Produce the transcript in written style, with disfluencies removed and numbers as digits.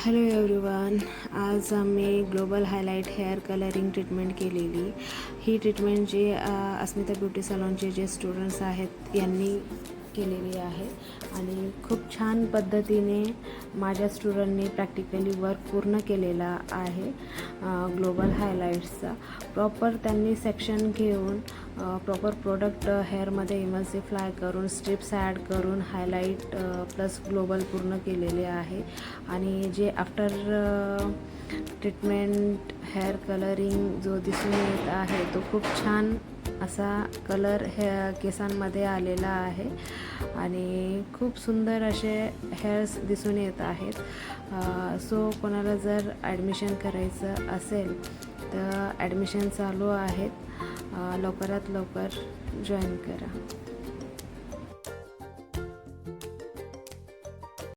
Hello everyone, आज आम्ही global highlight hair colouring treatment केलेली. ही ट्रीटमेंट जी अस्मिता ब्युटी सलॉनचे जे स्टुडंट्स आहेत यांनी केलेली आहे आणि खूप छान पद्धतीने माझ्या स्टुडंटनी प्रॅक्टिकली वर्क पूर्ण केलेला आहे. ग्लोबल हायलाइट्सचा प्रॉपर त्यांनी सेक्शन घेऊन प्रॉपर प्रोडक्ट हेअरमध्ये इमल्सिफाय करून स्ट्रिप्स ॲड करून हायलाइट प्लस ग्लोबल पूर्ण केलेले आहे. आणि जे आफ्टर ट्रीटमेंट हेअर कलरिंग जो दिसून येत आहे तो खूप छान असा कलर केसांमध्ये आलेला आहे आणि खूप सुंदर असे हेअर्स दिसून येत आहेत. सो कोणाला जर ॲडमिशन करायचं असेल तर ॲडमिशन चालू आहेत. लवकरात लवकर जॉईन करा.